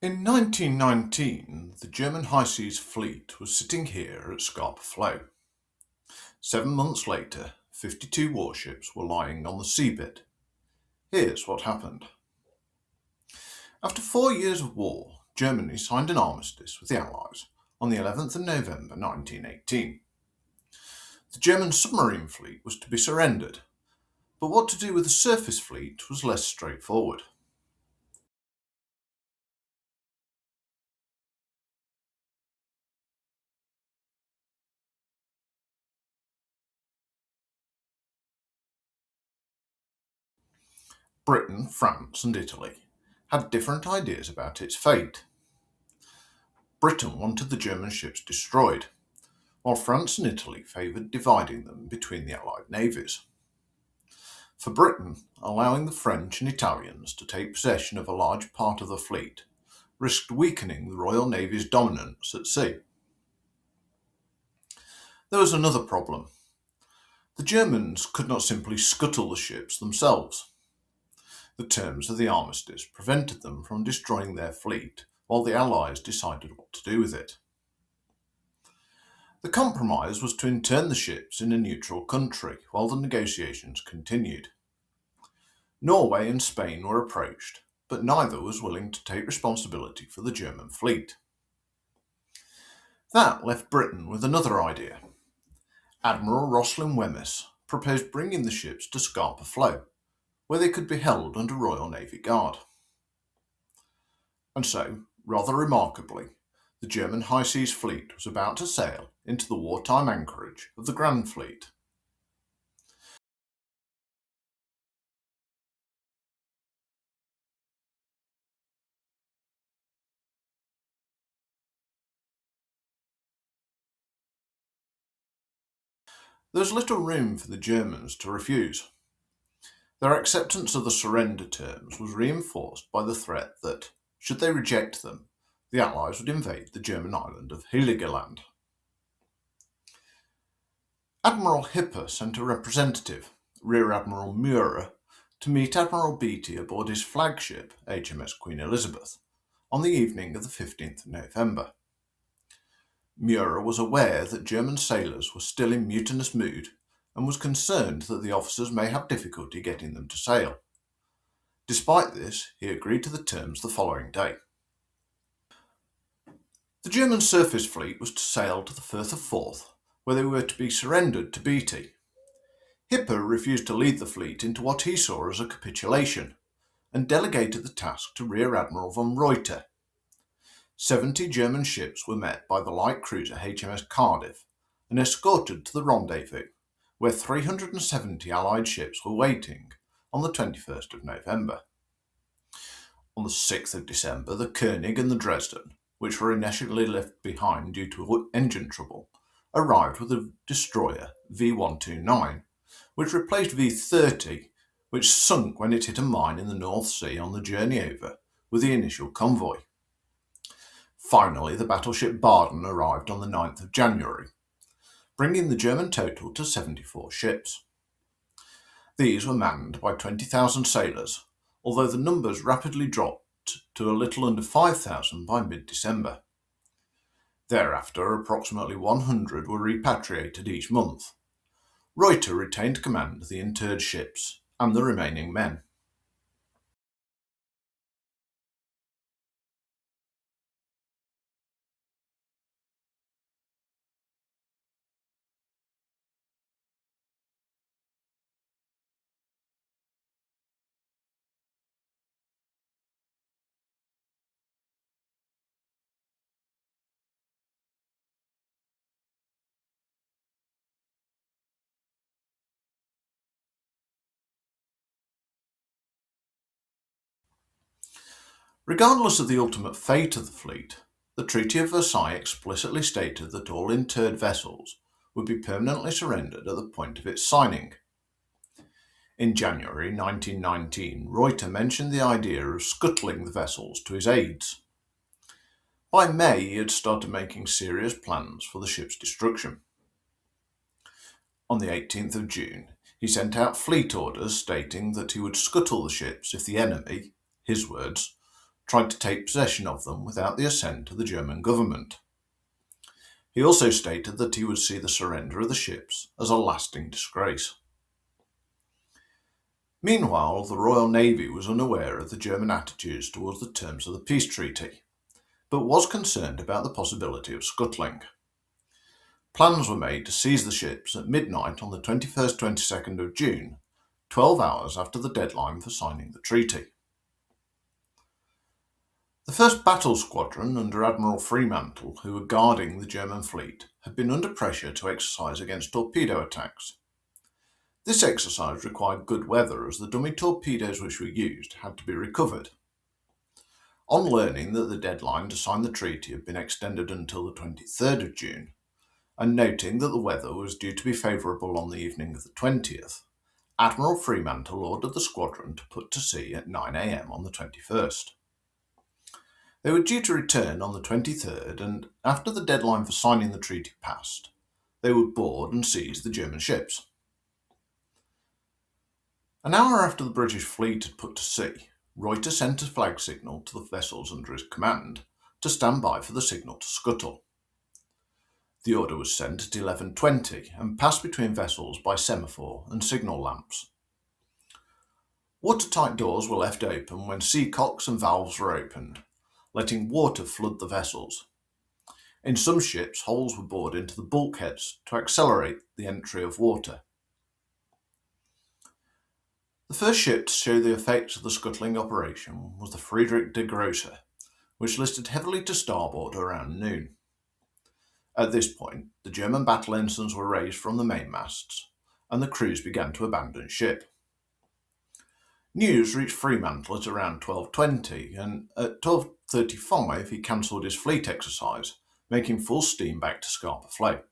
In 1919, the German High Seas Fleet was sitting here at Scapa Flow. 7 months later, 52 warships were lying on the seabed. Here's what happened. After 4 years of war, Germany signed an armistice with the Allies on the 11th of November 1918. The German submarine fleet was to be surrendered, but what to do with the surface fleet was less straightforward. Britain, France and Italy had different ideas about its fate. Britain wanted the German ships destroyed, while France and Italy favoured dividing them between the Allied navies. For Britain, allowing the French and Italians to take possession of a large part of the fleet risked weakening the Royal Navy's dominance at sea. There was another problem. The Germans could not simply scuttle the ships themselves. The terms of the armistice prevented them from destroying their fleet while the Allies decided what to do with it. The compromise was to intern the ships in a neutral country while the negotiations continued. Norway and Spain were approached, but neither was willing to take responsibility for the German fleet. That left Britain with another idea. Admiral Rosslyn Wemyss proposed bringing the ships to Scapa Flow, where they could be held under Royal Navy Guard. And so, rather remarkably, the German High Seas Fleet was about to sail into the wartime anchorage of the Grand Fleet. There was little room for the Germans to refuse. Their acceptance of the surrender terms was reinforced by the threat that, should they reject them, the Allies would invade the German island of Heligoland. Admiral Hipper sent a representative, Rear Admiral Muir, to meet Admiral Beatty aboard his flagship, HMS Queen Elizabeth, on the evening of the 15th of November. Muir was aware that German sailors were still in mutinous mood and was concerned that the officers may have difficulty getting them to sail. Despite this, he agreed to the terms the following day. The German surface fleet was to sail to the Firth of Forth, where they were to be surrendered to Beatty. Hipper refused to lead the fleet into what he saw as a capitulation, and delegated the task to Rear Admiral von Reuter. 70 German ships were met by the light cruiser HMS Cardiff and escorted to the rendezvous, where 370 Allied ships were waiting on the 21st of November. On the 6th of December, the König and the Dresden, which were initially left behind due to engine trouble, arrived with a destroyer V129, which replaced V30, which sunk when it hit a mine in the North Sea on the journey over with the initial convoy. Finally, the battleship Baden arrived on the 9th of January, bringing the German total to 74 ships. These were manned by 20,000 sailors, although the numbers rapidly dropped to a little under 5,000 by mid-December. Thereafter, approximately 100 were repatriated each month. Reuter retained command of the interred ships and the remaining men. Regardless of the ultimate fate of the fleet, the Treaty of Versailles explicitly stated that all interred vessels would be permanently surrendered at the point of its signing. In January 1919, Reuter mentioned the idea of scuttling the vessels to his aides. By May, he had started making serious plans for the ship's destruction. On the 18th of June, he sent out fleet orders stating that he would scuttle the ships if the enemy, his words, tried to take possession of them without the assent of the German government. He also stated that he would see the surrender of the ships as a lasting disgrace. Meanwhile, the Royal Navy was unaware of the German attitudes towards the terms of the peace treaty, but was concerned about the possibility of scuttling. Plans were made to seize the ships at midnight on the 21st-22nd of June, 12 hours after the deadline for signing the treaty. The first battle squadron under Admiral Fremantle, who were guarding the German fleet, had been under pressure to exercise against torpedo attacks. This exercise required good weather, as the dummy torpedoes which were used had to be recovered. On learning that the deadline to sign the treaty had been extended until the 23rd of June, and noting that the weather was due to be favourable on the evening of the 20th, Admiral Fremantle ordered the squadron to put to sea at 9 a.m. on the 21st. They were due to return on the 23rd, and after the deadline for signing the treaty passed, they would board and seize the German ships. An hour after the British fleet had put to sea, Reuter sent a flag signal to the vessels under his command to stand by for the signal to scuttle. The order was sent at 11:20 and passed between vessels by semaphore and signal lamps. Watertight doors were left open when sea cocks and valves were opened, letting water flood the vessels. In some ships, holes were bored into the bulkheads to accelerate the entry of water. The first ship to show the effects of the scuttling operation was the Friedrich de Grosser, which listed heavily to starboard around noon. At this point, the German battle ensigns were raised from the mainmasts, and the crews began to abandon ship. News reached Fremantle at around 12:20, and at 12:35 he cancelled his fleet exercise, making full steam back to Scapa Flow.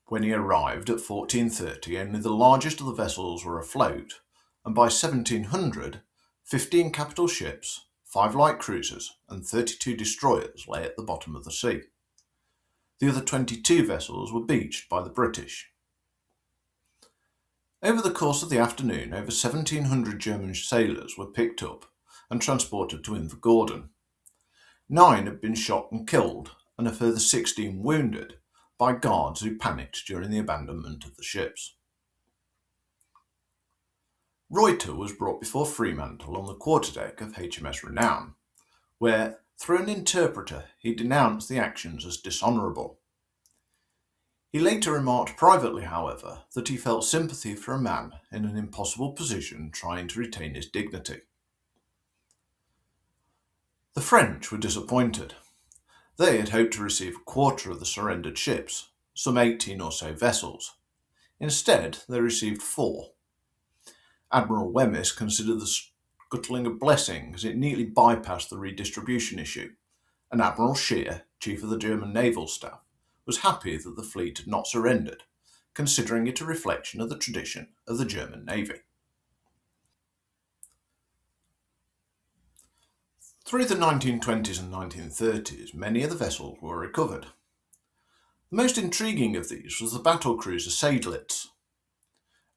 When he arrived at 14:30, only the largest of the vessels were afloat, and by 1700, 15 capital ships, 5 light cruisers, and 32 destroyers lay at the bottom of the sea. The other 22 vessels were beached by the British. Over the course of the afternoon, over 1,700 German sailors were picked up and transported to Invergordon. 9 had been shot and killed, and a further 16 wounded, by guards who panicked during the abandonment of the ships. Reuter was brought before Fremantle on the quarterdeck of HMS Renown, where, through an interpreter, he denounced the actions as dishonourable. He later remarked privately, however, that he felt sympathy for a man in an impossible position trying to retain his dignity. The French were disappointed. They had hoped to receive a quarter of the surrendered ships, some 18 or so vessels. Instead, they received 4. Admiral Wemyss considered the scuttling a blessing, as it neatly bypassed the redistribution issue, and Admiral Scheer, chief of the German naval staff, was happy that the fleet had not surrendered, considering it a reflection of the tradition of the German Navy. Through the 1920s and 1930s, many of the vessels were recovered. The most intriguing of these was the battlecruiser Seydlitz.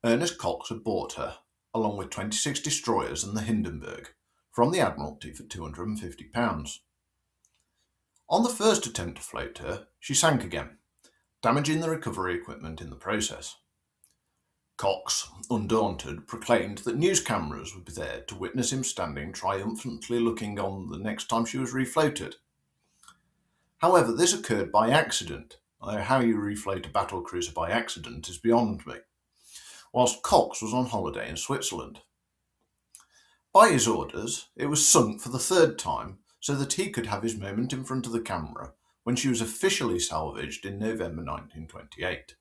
Ernest Cox had bought her, along with 26 destroyers and the Hindenburg, from the Admiralty for £250. On the first attempt to float her, she sank again, damaging the recovery equipment in the process. Cox, undaunted, proclaimed that news cameras would be there to witness him standing triumphantly looking on the next time she was refloated. However, this occurred by accident, although how you refloat a battlecruiser by accident is beyond me, whilst Cox was on holiday in Switzerland. By his orders, it was sunk for the 3rd time so that he could have his moment in front of the camera when she was officially salvaged in November 1928.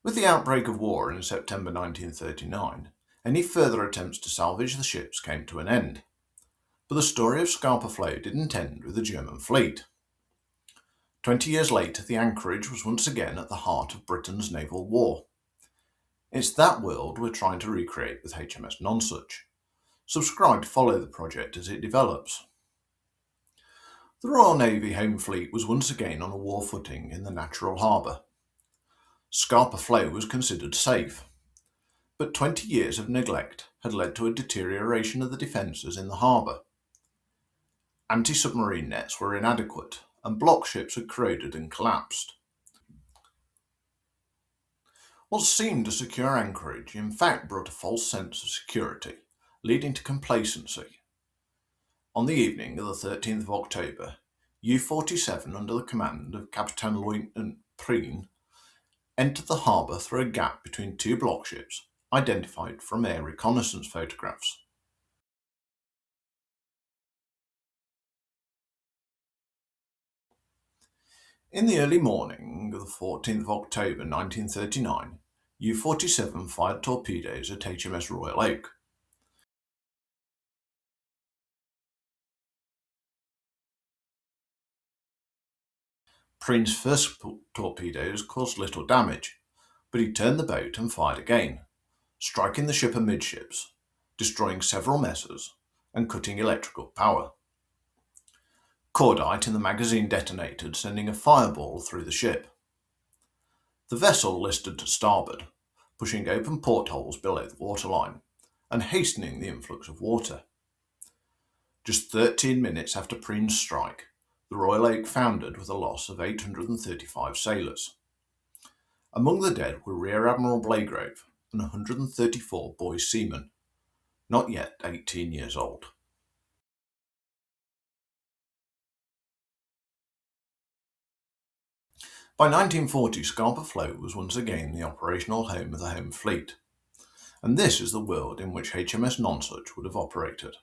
With the outbreak of war in September 1939, any further attempts to salvage the ships came to an end. But the story of Scapa Flow didn't end with the German fleet. 20 years later, the anchorage was once again at the heart of Britain's naval war. It's that world we're trying to recreate with HMS Nonsuch. Subscribe to follow the project as it develops. The Royal Navy Home Fleet was once again on a war footing in the natural harbour. Scapa Flow was considered safe, but 20 years of neglect had led to a deterioration of the defences in the harbour. Anti-submarine nets were inadequate, and block ships had corroded and collapsed. What seemed a secure anchorage in fact brought a false sense of security, leading to complacency. On the evening of the 13th of October, U-47 under the command of Captain Lieutenant Preen entered the harbour through a gap between two block ships identified from air reconnaissance photographs. In the early morning of the 14th of October 1939, U-47 fired torpedoes at HMS Royal Oak. Preen's first torpedoes caused little damage, but he turned the boat and fired again, striking the ship amidships, destroying several messes and cutting electrical power. Cordite in the magazine detonated, sending a fireball through the ship. The vessel listed to starboard, pushing open portholes below the waterline and hastening the influx of water. Just 13 minutes after Preen's strike, the Royal Oak foundered with a loss of 835 sailors. Among the dead were Rear Admiral Blagrove and 134 boy seamen, not yet 18 years old. By 1940, Scapa Flow was once again the operational home of the Home Fleet, and this is the world in which HMS Nonsuch would have operated.